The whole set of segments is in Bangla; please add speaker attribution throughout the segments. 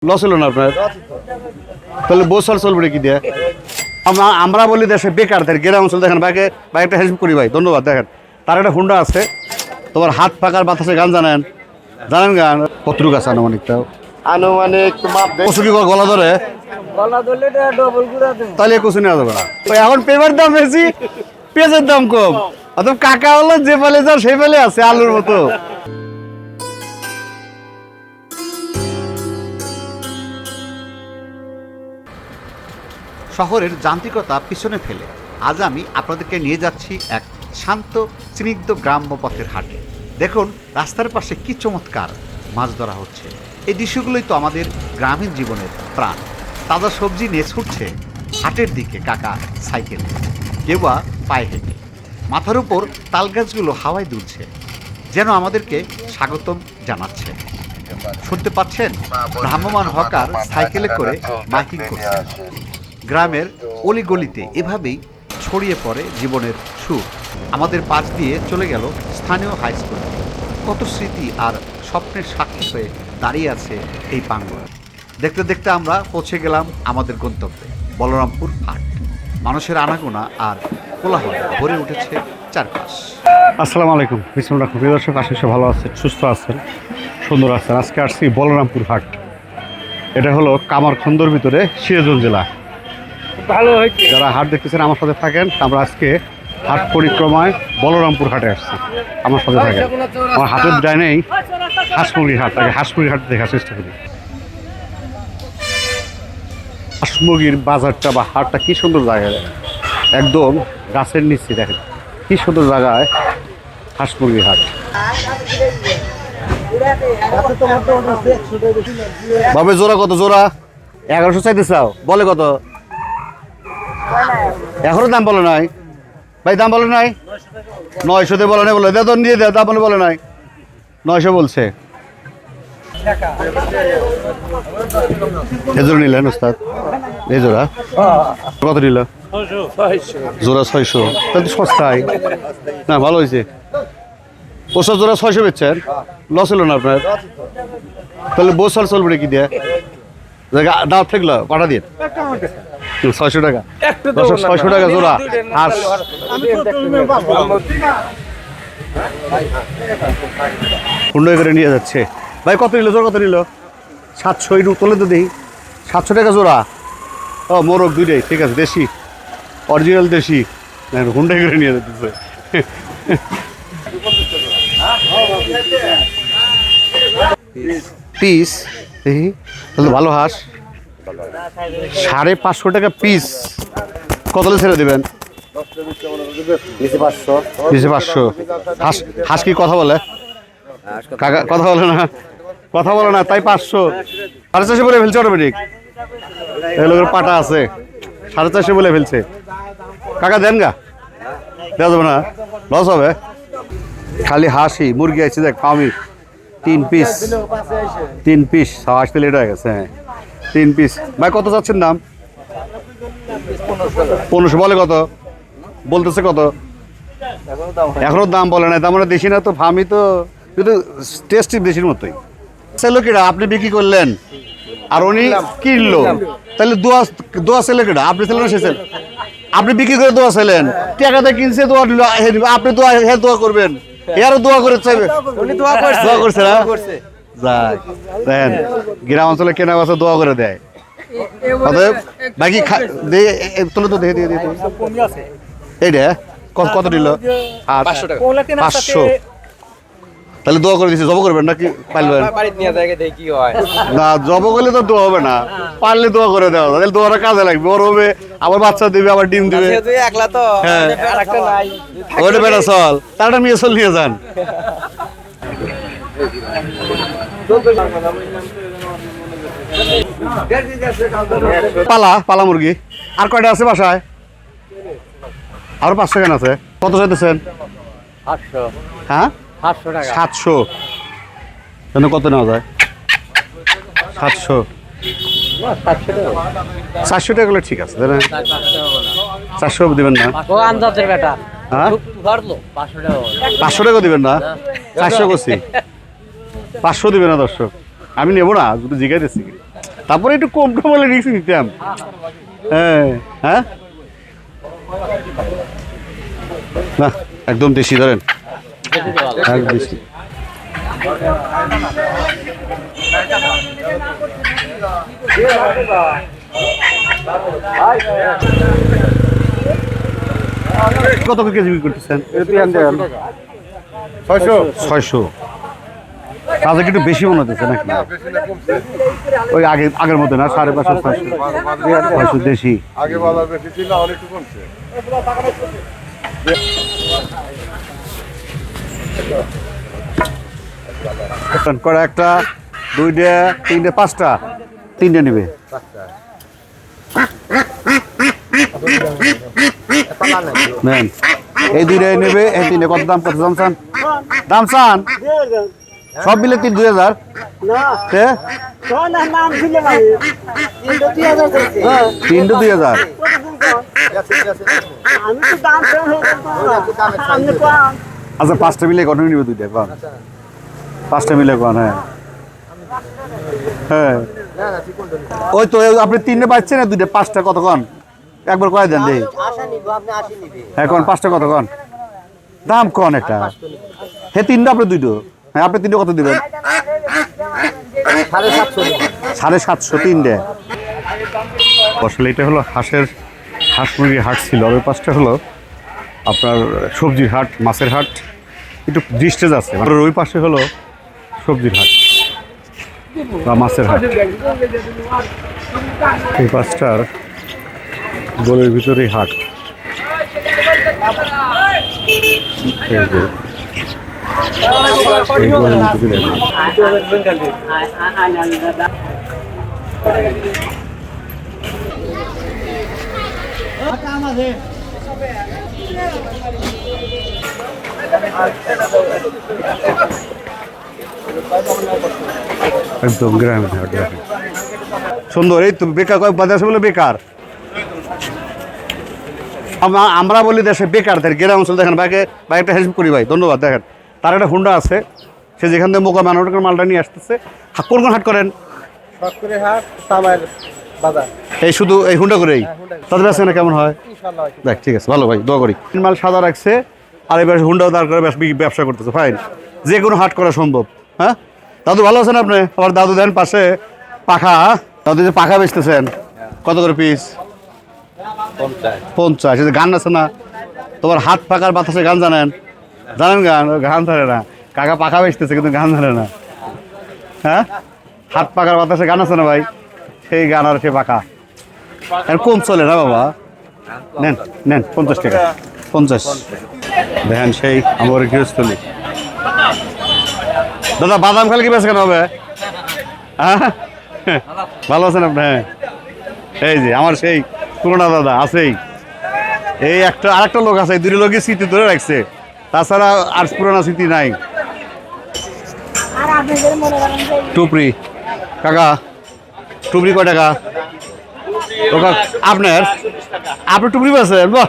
Speaker 1: লস হলো না আপনার? তাহলে বছর চলবে কি দিয়ে? আমরা বলি দেশে বেকারদের গ্রাম অঞ্চল দেখেন বাইকে বাইকটা হেল্প করি ভাই, ধন্যবাদ। দেখেন তার একটা হুন্ডা আছে, তোমার হাত পাকার বাতাসে গান জানেন গান কতটুকু আছে আনুমানিকটাও?
Speaker 2: আনুমানিক
Speaker 1: কচু কি গলা ধরে? তাহলে কচু নেওয়া যাবে না। এখন পেঁপের দাম বেশি, পেঁয়াজের দাম কম, অথবা কাকা হলো যে ফেলে যাও সেই ফেলে আছে আলুর মতো।
Speaker 3: শহরের যান্ত্রিকতা পিছনে ফেলে আজ আমি আপনাদেরকে নিয়ে যাচ্ছি এক শান্ত স্নিগ্ধ গ্রাম্য পথের হাটে। দেখুন রাস্তার পাশে কি চমৎকার মাছ ধরা হচ্ছে। এই দৃশ্যগুলোই তো আমাদের গ্রামীণ জীবনের প্রাণ। তাজা সবজি নিয়ে ছুটছে হাটের দিকে কাকা সাইকেলে, কেউ বা পায়ে হেঁটে। মাথার উপর তাল গাছগুলো হাওয়ায় দুলছে, যেন আমাদেরকে স্বাগতম জানাচ্ছে। শুনতে পাচ্ছেন ভ্রাম্যমান হকার সাইকেলে করে মাইকিং করছে। গ্রামের অলিগলিতে এভাবেই ছড়িয়ে পড়ে জীবনের সুর। আমাদের পাশ দিয়ে চলে গেল স্থানীয় হাই স্কুল। কত স্মৃতি আর স্বপ্নের সাক্ষী হয়ে দাঁড়িয়ে আছে এই বাংলা। দেখতে দেখতে আমরা পৌঁছে গেলাম আমাদের গন্তব্যে, বলরামপুর হাট। মানুষের আনাগোনা আর কোলাহল ভরে উঠেছে চারপাশ।
Speaker 1: আসসালামু আলাইকুম, বিসমুল্লাহ। প্রিয় দর্শক, আশা করি ভালো আছেন, সুস্থ আছেন, সুন্দর আছেন। আজকে আসছি বলরামপুর হাট। এটা হলো কামারখন্দর ভিতরে সিরাজগঞ্জ জেলা।
Speaker 2: ভালো হয়েছে।
Speaker 1: যারা হাট দেখতেছেন আমার সাথে থাকেন। আমরা আজকে হাট পরিক্রমায় বলরামপুর হাটে আসছি, আমার সাথে থাকেন। আমার হাটের ডাইনেই হাঁসমুরগির হাট, আগে হাঁসমুরগির হাট দেখার চেষ্টা করি। হাঁসমুরগির বাজারটা বা হাটটা কি সুন্দর জায়গায়, একদম গাছের নিচে। দেখেন কি সুন্দর জায়গায় হাঁসমুরগির হাট। বাবে জোড়া কত? জোড়া 1100 চাইতে চাও? বলে কত? এখনো দাম বলে নাই ভাই, দাম বলে নাই। 900 বলে নাই, বলে দে তো নিয়ে দে, দাম বলে নাই। 900 বলছে। এ জোড়া নিলেন ওস্তাদ? এই জোড়া কত নিল? জোড়া 600। তাহলে তো সস্তায় না, ভালো হয়েছে। ওসব জোড়া 600 বেচছেন, লস হলো না আপনার? তাহলে বছর চলবে কি দিয়ে? দাম থাকলো পাঠা দিয়ে 600 টাকা। 600 টাকা জোড়া। আর হুন্ডায় করে নিয়ে যাচ্ছে ভাই। কত নিল জোড়া? কত নিল? 700। একটু তোলে তো দেখি। 700 টাকা জোড়া। ও মোরগ দুইটাই ঠিক আছে, দেশি, অরিজিনাল দেশি। হুন্ডায় করে নিয়ে যাচ্ছে পিস। দেখি তাহলে ভালো হাঁস 550 টাকা পিস। কত ছেড়ে দেবেন? 500। হাঁস কি কথা বলে? কাকা কথা বলে না, কথা বলে না, তাই 500। 450 বলে ফেলছে অটোমেটিক। এগুলোর পাটা আছে, 450 বলে ফেলছে। কাকা দেন গা, দেওয়া যাবে না, লস হবে। খালি হাঁসি মুরগি আছে দেখ, ফার্মি 3 পিস। 3 পিস 80 লেট হয়ে গেছে। হ্যাঁ 3 পিস। ভাই কত যাচ্ছেন দাম? 1500 বলে। কত বলতেছে? কত এখনো দাম বলে নাই? তার মানে দেশি না তো, ফার্মি তো, কিন্তু টেস্টি দেশির মতোই। সেলো কিনা আপনি বিক্রি করলেন আর উনি কিনলো, তাহলে দোয়া সেলো কিনা? আপনি ছিলেন না সে সেল? আপনি বিক্রি করে দোয়া ছিলেন, টাকাতে কিনছে, দোয়া দিল। আপনি দোয়া দোয়া করবেন, এরও দোয়া করে চাইবে। দোয়া করছে না? যাক দেখেন, গ্রাম অঞ্চলে কেনা বাসা দোয়া করে দেয়। অতএব বাকি তুলে তো দেখে দিয়ে দিতে। এইটা কত নিল? 500। তাহলে দোয়া করে দিচ্ছে, জব করবেন নাকি পারবেন না? জব করলে তো দোয়া হবে না, পারলে দোয়া করে দেওয়া। তাহলে দোয়াটা কাজে লাগবে, ওর হবে, আবার বাচ্চা দিবে, আবার ডিম দিবে। হ্যাঁ ওইটা বেটা চল, তারটা নিয়ে চল, নিয়ে যান। পালা মুরগি আর কয়টা আছে বাসায়? আরো 500 কেন আছে? কত চাইতেছেন?
Speaker 2: 800।
Speaker 1: হ্যাঁ 700। কেন কত নেওয়া যায়? 700। 400 টাকা করলে ঠিক আছে। 400 দিবেন না? হ্যাঁ 500 টাকা দিবেন না? 400 করছি, 500 দিবেন না দর্শক? আমি নেবো না, যদি জিজ্ঞাসা দিচ্ছি। তারপরে একটু কম কম হলে রিক্স নিতাম। হ্যাঁ হ্যাঁ না একদম দেশি ধরেন, এক দেশি। কত করে কেজি বিক্রি করতেছেন? 600। তাদের একটু বেশি মনে হতেছে নাকি? ওই আগের মতো না, 550 600 দেশি।
Speaker 2: আগে বাজার বেশি ছিল, অনেক একটু কমছে।
Speaker 1: কড়া একটা, দুইটা, তিনটে, পাঁচটা, তিনটে নেবে। নেন এই দুইটাই নেবে, এই তিনটে কত দাম? কত দাম চান? দাম চান সব মিলে 2000। তিনটে 2000। আচ্ছা 5টা মিলে কত নিবে? দুইটা কন, 5টা মিলে কন। হ্যাঁ হ্যাঁ ওই তো আপনি 3টে পাচ্ছেন না, 2টে 5টা কত কন? একবার কয় দেন দেখি। হ্যাঁ কন 5টা কত কন? দাম কন একটা। হ্যাঁ 3টা আপনি 2টো। হ্যাঁ আপনি 3টে কত দিবেন? 750 3টে। আসলে এটা হলো হাঁস মুরগির হাট ছিল, আর ওই পাশটা হলো আপনার সবজির হাট, মাছের হাট, একটু ডিস্টেন্স আছে। আর ওই পাশে হলো সবজির হাট বা মাছের হাট। এই পাশটার গলির ভিতরেই হাট। এই গলির ভিতরে একদম গ্রামের হাট। সুন্দর। এই তো বেকার বাজার বলে বেকার, আমরা বলি দেশে বেকারদের। গ্রাম অঞ্চল দেখেন বাইকে বাইকটা হেল্প করি ভাই, ধন্যবাদ। দেখেন তার একটা হুন্ডা আছে, সে যেখান থেকে মোকা মানুষের মালটা নিয়ে আসতেছে। কোন কোন হাট করেন? এই শুধু এই হুন্ডা করেই তাদের আছে না? কেমন হয় দেখ? ঠিক আছে, ভালো ভাই, দোয়া করি। মাল সাদা রাখছে, আর এবার হুন্ডাও দাঁড় করে ব্যবসা করতেছে। ফাইন, যে কোনো হাট করা সম্ভব। হ্যাঁ দাদু ভালো আছেন আপনি? আবার দাদু দেন পাশে পাখা। দাদু যে পাখা বেচতেছেন কত করে পিস? 50। এই যে গান আছে না তোমার, হাত পাকার বাতাসে গান জানেন? জানেন গান? গান ধরে না কাকা, পাখা বেচতেছে কিন্তু গান ধরে না। হ্যাঁ হাত পাকার বাতাসে গান আছে না ভাই, সেই গান আর সে পাখা কম চলে না বাবা। নেন নেন 50 টাকা। 50 দেখেন সেই আমার গৃহস্থলী। দাদা বাদাম খালি কি বেশ কেন হবে? হ্যাঁ ভালো আছেন আপনি? হ্যাঁ এই যে আমার সেই পুরোনো দাদা আছেই, এই একটা আরেকটা লোক আছে, এই দুটো লোকই স্মৃতি ধরে রাখছে, তাছাড়া আর পুরোনো স্মৃতি নাই। টুপরি কাকা, টুপরি কয় টাকা? আপনার আপনি টুপরি পাচ্ছেন? বাহ,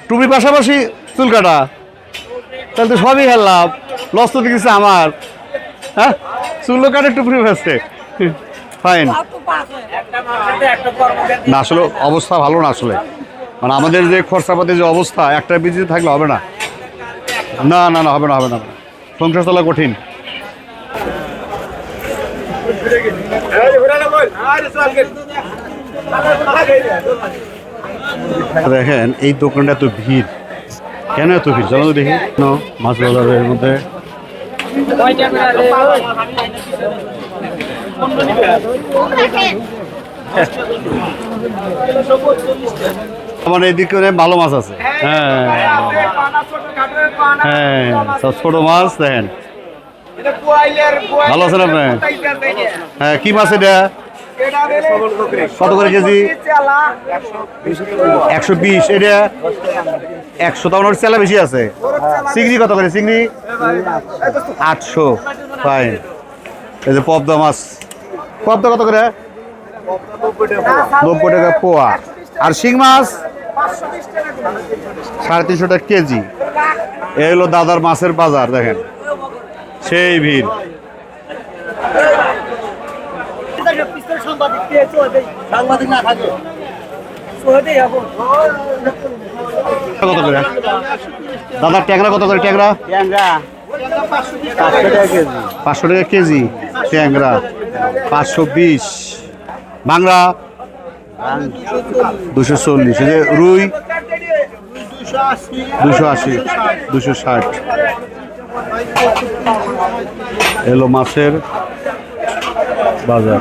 Speaker 1: টুপরির পাশাপাশি চুল কাটা, তাহলে তো সবই হেললাম, লস তো দেখেছে আমার। হ্যাঁ চুল কাটে টুপরি পাচ্ছে, ফাইন। না আসলে অবস্থা ভালো না, আসলে মানে আমাদের যে খরচাপাতির যে অবস্থা, একটা বিজিতে থাকলে হবে না। না না না হবে না, হবে না, সংসার চলা কঠিন। দেখেন এই দোকানটা এত ভিড় কেন? এত ভিড় চলো দেখি। মাছ বাজারের মধ্যে আমার এইদিকে ভালো মাছ আছে। হ্যাঁ হ্যাঁ সব ছোট মাছ দেখেন। ভালো আছেন আপনি? হ্যাঁ কি মাছ এটা? কত করে কেজি? 120। এটা 100। তখন ওর চেলা বেশি আছে। চিংড়ি কত করে? চিংড়ি 800। ফাইন। এই যে পদ্মা মাছ, পদ্মা কত করে? 90 টাকা পোয়া। আর শিং মাছ 350 টাকা কেজি। এই হলো দাদার মাছের বাজার। দেখেন সেই ভিড়। কত করে দাদা ট্যাংরা কত করে ট্যাংরা 500 টাকা কেজি ট্যাংরা 520 বাংলা 240 এই যে রুই 280 260 এলো মাছের বাজার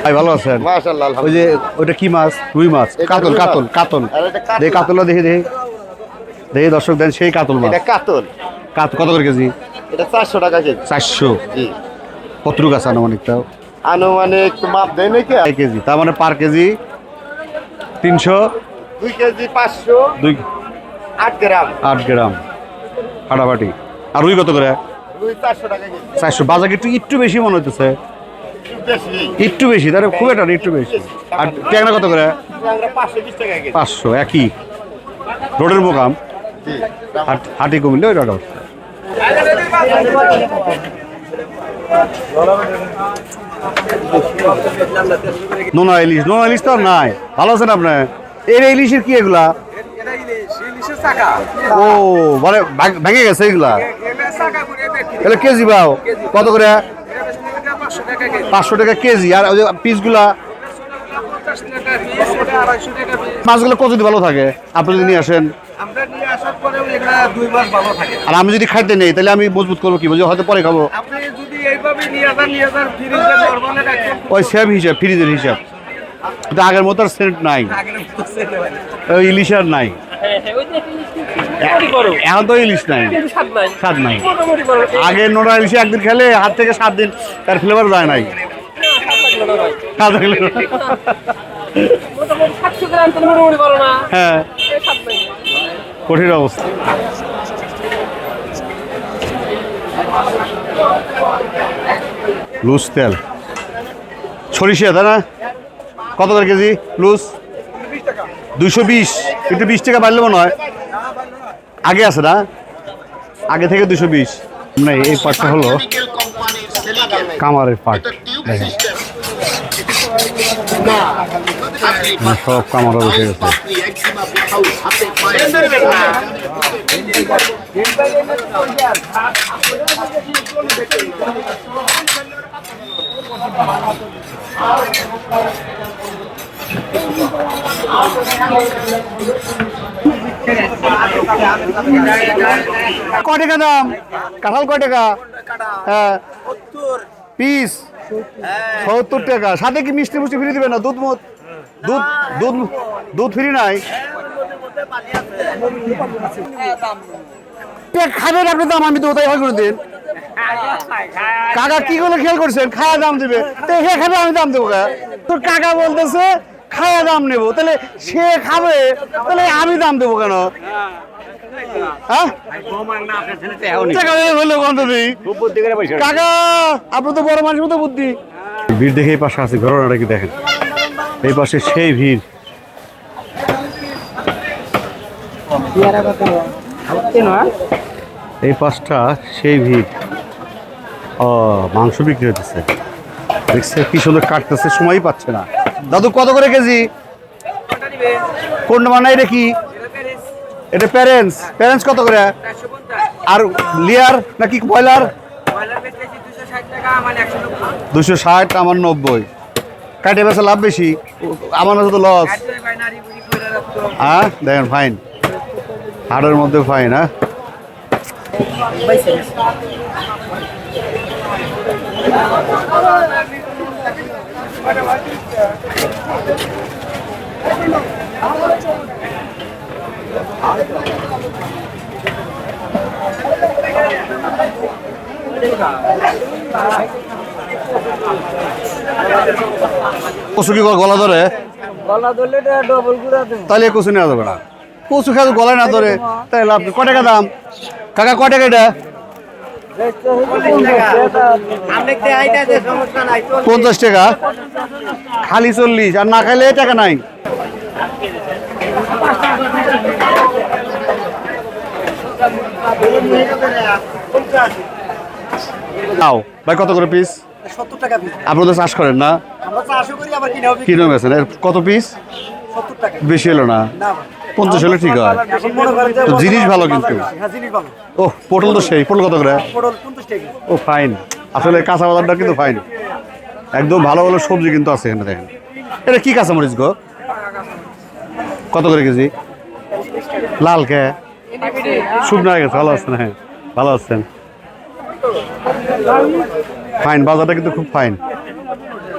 Speaker 1: ভাই ভালো আছেন
Speaker 2: মাশাআল্লাহ
Speaker 1: ওই যে ওইটা কি মাছ রুই মাছ কাতল কাতল কাতল দেখি কাতলটা দেখি দেখি দেখি দর্শক দেন সেই কাতল মাছ
Speaker 2: এটা কাতল
Speaker 1: কত করে কেজি
Speaker 2: এটা 400 টাকা কেজি
Speaker 1: 400
Speaker 2: জি
Speaker 1: কতটুকু আছে আনুমানিকটাও
Speaker 2: আনুমানিক মাপ দেয় নাকি
Speaker 1: এক কেজি তার মানে পার কেজি 300
Speaker 2: 2 কেজি 500
Speaker 1: 2
Speaker 2: 8 গ্রাম
Speaker 1: 8 গ্রাম ফাটাফাটি আর রুই কত করে
Speaker 2: রুই 400 টাকা কেজি
Speaker 1: 400 বাজার একটু বেশি মনে হইতেছে
Speaker 2: বেশি
Speaker 1: একটু বেশি তাহলে খুব একটা না, একটু বেশি আর ট্যাংরা কত করে
Speaker 2: আমরা 520 টাকা কেজি
Speaker 1: 500 একই রোডের মোকাম
Speaker 2: জি
Speaker 1: হাটি কমিলে ওইটা হচ্ছে নোনা ইলিশ তো আর নাই ভালো আছেন আপনি এই ইলিশের কি এগুলা ও মানে ভেঙে গেছে এগুলা এগুলো কেজি পাও কত করে 500 টাকা কেজি আর ওই যে পিসগুলা মাছগুলো কতদিন ভালো থাকে আপনি যদি নিয়ে আসেন আর আমি যদি খাইতে নেই তাহলে আমি মজবুত করবো কি বলছি হয়তো পরে খাবো ওই সেম হিসাব ফ্রিজের হিসাব কিন্তু আগের মতো আর সেন্ট নাই ওই ইলিশ আর নাই এখন তো ইলিশ নাই স্বাদ নাই আগে নোনা ইলিশে একদিন খেলে হাত থেকে 7 দিন তার ফ্লেভার যায় নাই হ্যাঁ কঠিন অবস্থা লুজ তেল সরিষা তাই না কত করে কেজি লুজ 220 একটু 20 টাকা বাড়লে মনে হয় আগে আছে না আগে থেকে 220 না এই পার্টটা হলো কামারের পার্ট দেখেন সব কামারা বসে গেছে কয় টাকা দাম কাঁঠাল কয় টাকা হ্যাঁ পিস 70 টাকা সাথে কি মিষ্টি মুষ্টি ফ্রি দিবে না দুধ দুধ দুধ দুধ ফ্রি নাই খাবেন আপনি দাম আমি তো তাই হয় করে দিন কাকা কি করে খেয়াল করছেন খায়া দাম দিবে তো হে খাবে আমি দাম দেবো তোর কাকা বলতেছে খায়া দাম নেবো তাহলে সে খাবে তাহলে আমি দাম দেবো কেন হ্যাঁ কাকা আপনি তো বড় মানুষ মতো বুদ্ধি ভিড় দেখে এই পাশে আছে ঘটনাটা কি দেখেন এই পাশে সেই ভিড় এই পাশটা সেই ভিড় ও মাংস বিক্রি হতেছে দেখছে কি সুন্দর কাটতেছে সময়ই পাচ্ছে না দাদু কত করে কেজি কোন মানে এটা কি এটা প্যারেন্টস কত করে আর লিয়ার নাকি ব্রয়লার 260 আমার 90 কাটে বেচা লাভ বেশি আমার তো লস হ্যাঁ দেখেন ফাইন হাটের মধ্যে ফাইন হ্যাঁ কচু কি গলা ধরে তাহলে কচু নেওয়া যাবে না কচু খেয়ে গলায় না ধরে তাই লাভ ক টাকা দাম কাকা ক টাকা এটা 50 টাকা খালি 40 আর না খাইলে টাকা নাই নাও ভাই কত করে পিস?
Speaker 4: 70 টাকা পিস।
Speaker 1: আপনারা তো চাষ করেন না?
Speaker 4: আমরা চাষও করি আবার কিনে হবে।
Speaker 1: কিনে বেছেন কত পিস?
Speaker 4: 70 টাকা।
Speaker 1: বেশি হলো না?
Speaker 4: না
Speaker 1: 50 হলে ঠিক হয়।
Speaker 4: এখন মনে করেন যে
Speaker 1: তো জিনিস ভালো কিন্তু।
Speaker 4: হ্যাঁ জিনিস ভালো।
Speaker 1: ও পটল তো সেই পটল কত করে?
Speaker 4: পটল 50 টাকা।
Speaker 1: ও ফাইন, আসলে কাঁচা বাজারটা কিন্তু ফাইন, একদম ভালো ভালো সবজি কিন্তু আছে এখানে। দেখেন এটা কি কাঁচা মরিচ গো? কত করে কেজি? লাল কে শুকনো হয়ে গেছে। ভালো আছেন? হ্যাঁ ভালো আছেন। ফাইন, বাজারটা কিন্তু খুব ফাইন।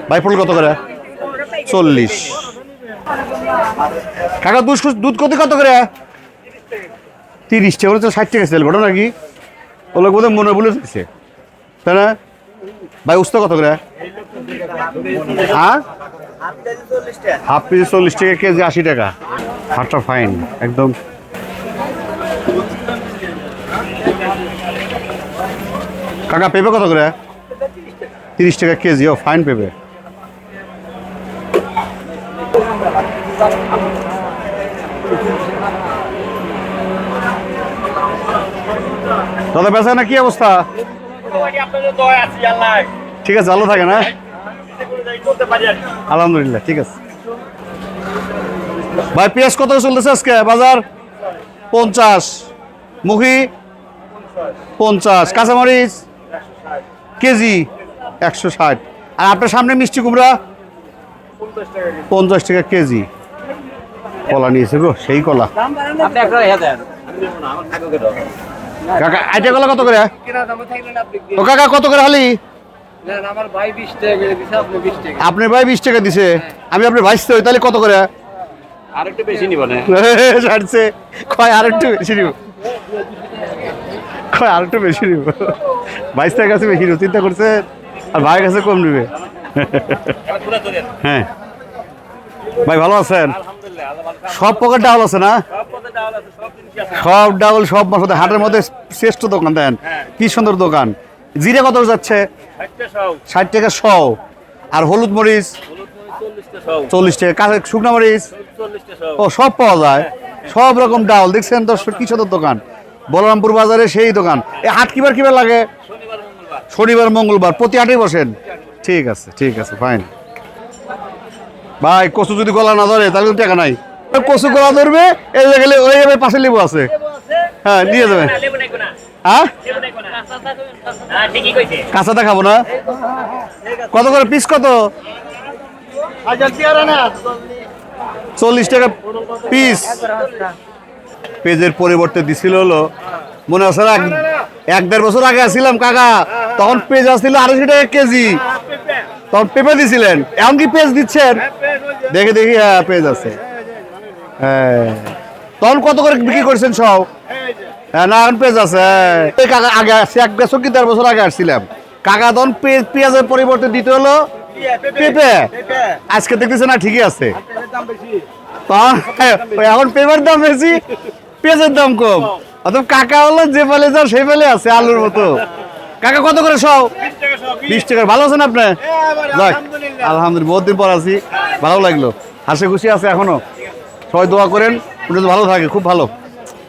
Speaker 1: ভাই পটল কত করে? 40। কাকা দুধ কত করে? 30 টাকা। 60 টাকা সেল ঘটনা নাকি? ওগুলো বোধহয় মনে বলে দিচ্ছে, তাই না? ভাই উস্তা কত করে? হ্যাঁ হাফ কেজি 40 টাকা, কেজি 80 টাকা। হাটটা ফাইন একদম। কাকা পেঁপে কত করে? 30 টাকা কেজি। ও ফাইন পেঁপে। দাদা বেচা না কি অবস্থা? ঠিক আছে, ভালো থাকে না? আলহামদুলিল্লাহ ঠিক আছে। ভাই পেঁয়াজ কত চলতেছে আজকে বাজার? 50। মুখি 50। কাঁচামরিচ কেজি 160। আর আপনার সামনে মিষ্টি কুমড়া 50 টাকা কেজি। কলা নিয়েছে গো, সেই কলা। কাকা আইটা কলা কত করে? ও কাকা কত করে হালি?
Speaker 4: আমার ভাই 20 টাকা করে দিছে, আপনি 20 টাকা।
Speaker 1: আপনার ভাই 20 টাকা দিছে, আমি আপনার ভাইসতে হই, তাহলে কত করে?
Speaker 2: আরেকটু বেশি নিব না?
Speaker 1: ছাড়ছে কয় আরেকটু বেশি নিব, কয় আরেকটু বেশি নিব। 22 টাকার কাছে বেশি নিব চিন্তা করছে, আর ভাইয়ের কাছে কম নিবে। হ্যাঁ ভাই ভালো আছেন? সব পকেট ডাউল আছে না? সব ডাউল, সব মশলা। হাটের মধ্যে শ্রেষ্ঠ দোকান দেন, কি সুন্দর দোকান। জিরে কত যাচ্ছে? 60 টাকা 100। আর হলুদ মরিচ 40 টাকা। কাঁচা শুকনো মরিচ ও সব পাওয়া যায়, সব রকম ডাউল। দেখছেন দর্শক কি সুন্দর দোকান, বলরামপুর বাজারে সেই দোকান। এই হাট কিবার লাগে? শনিবার মঙ্গলবার। প্রতি হাটেই বসেন? ঠিক আছে ঠিক আছে ফাইন। ভাই কচু যদি গলা না ধরে তাহলে টাকা নাই। কচু গলা ধরবে, এই যে গেলে ওই যাবে, পাশে লেবু আছে, হ্যাঁ নিয়ে যাবেন। হ্যাঁ কাঁচাটা খাবো না? কত করে পিস? কত? 40 টাকা পিস। পেজের পরিবর্তে দিছিল হলো, মনে আছে না 1-1.5 বছর আগে আসছিলাম কাকা, তখন পেজ আসছিল 250 টাকা কেজি, তখন পেঁপে দিছিলেন। এখন কি পেজ দিচ্ছেন? দেখে দেখি হ্যাঁ পেজ আছে। হ্যাঁ তখন কত করে বিক্রি করছেন সব? হ্যাঁ না এখন পেজ আছে। এই কাকা আগে আসছি 1-1.5 বছর আগে আসছিলাম কাকা, তখন পেঁয়াজের পরিবর্তে দিতে হলো পেঁপে। আজকে দেখতেছে না ঠিকই আছে, তখন এখন পেঁপের দাম বেশি, পেঁয়াজের দাম কম। অথবা কাকা হলো যে ফেলে যাও সেই ফেলে আছে আলুর মতো। কাকা কত করে সব? 20 টাকা। ভালো আছেন আপনি? আলহামদুলিল্লাহ, বহুত দিন পর আছি, ভালো লাগলো। হাসি খুশি আছে এখনো? সবাই দোয়া করেন উনি তো ভালো থাকে, খুব ভালো,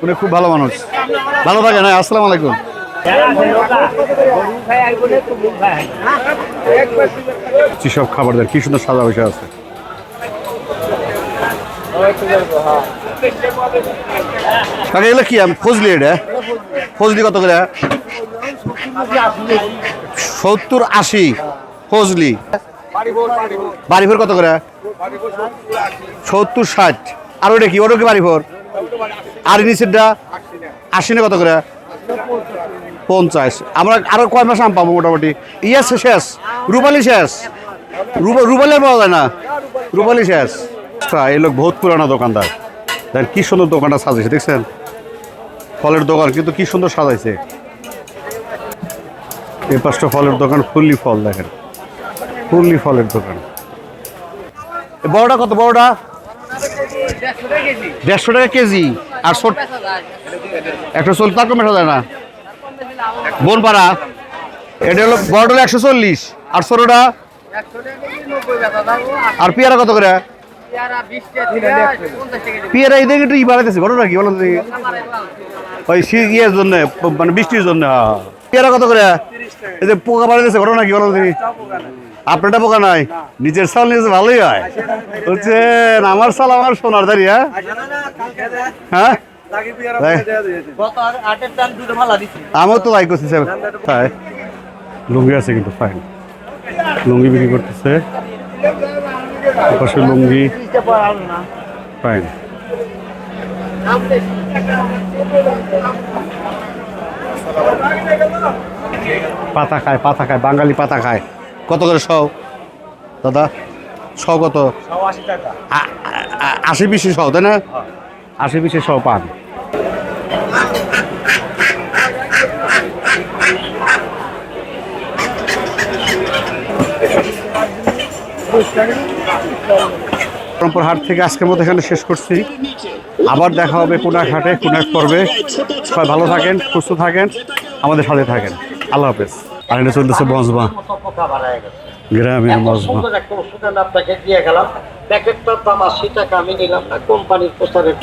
Speaker 1: উনি খুব ভালো মানুষ। ভালো থাকেন। হ্যাঁ আসসালামু আলাইকুম। সব খাবার দেন, কি সুন্দর সাদা বসে আছে। কাকা এগুলো কি? ফজলি? এটা ফজলি কত করে? 70-80 ফজলি। বাড়িভোর কত করে? 70-60। আর ওটা কি? ওটা কি বাড়িভোর? আর নিচেরটা 80 না? কত করে? 50। আমরা আরো কয় মাস আম পাবো মোটামুটি? ইয়ে শেষ, রূপালি শেষ, রূপালি আর পাওয়া যায় না, রূপালি শেষ। এই লোক বহুত পুরানো দোকানদার, দেখেন কি সুন্দর দোকানটা সাজাইছে, দেখছেন? ফলের দোকান কিন্তু কি সুন্দর সাজাইছে। এই পাঁচটা ফলের দোকান, ফুললি ফল, দেখেন ফুললি ফলের দোকান। বড়টা কত? বড়টা 150 টাকা কেজি। আর একটা চল তার কমে যায় না? বনপাড়া এটা হলো বড়টা হলো 140, আর ছোটটা? আর পেয়ারা কত করে? পেয়ারা এই দেখে একটু ই বাড়াইতেছে, ঘটনা কি বলো? ওই ইয়ের জন্য, মানে বৃষ্টির জন্য। পেয়ারা কত করে? এই যে পোকা বাড়ি দিচ্ছে ঘটনা কি বলো দেখি? আপনারটা পোকা নাই, নিজের চাল নিজে ভালোই হয় বুঝছেন। আমার চাল আমার সোনার দাঁড়ি। হ্যাঁ হ্যাঁ আমার তো তাই করতেছে। তাই লুঙ্গি আছে কিন্তু ফাইন, লুঙ্গি বিক্রি করতেছে, পাশে লুঙ্গি ফাইন। পাতা খায়, পাতা খায়, বাঙালি পাতা খায়। কত করে সব দাদা? সব কত? 80-20 সব, তাই না? 80-20 সব পান। রংপুর হাট থেকে আজকের মতো এখানে শেষ করছি। আবার দেখা হবে কোন এক হাটে, কোন এক পর্বে। সবাই ভালো থাকেন, সুস্থ থাকেন, আমাদের সাথে থাকেন। আল্লাহ হাফেজ। আর এটা চলতেছে মজমা, গ্রামের মজমা।
Speaker 5: আপনাকে দিয়ে গেলাম, প্যাকেটটার দাম 80 টাকা, আমি নিলাম না, কোম্পানির প্রচারের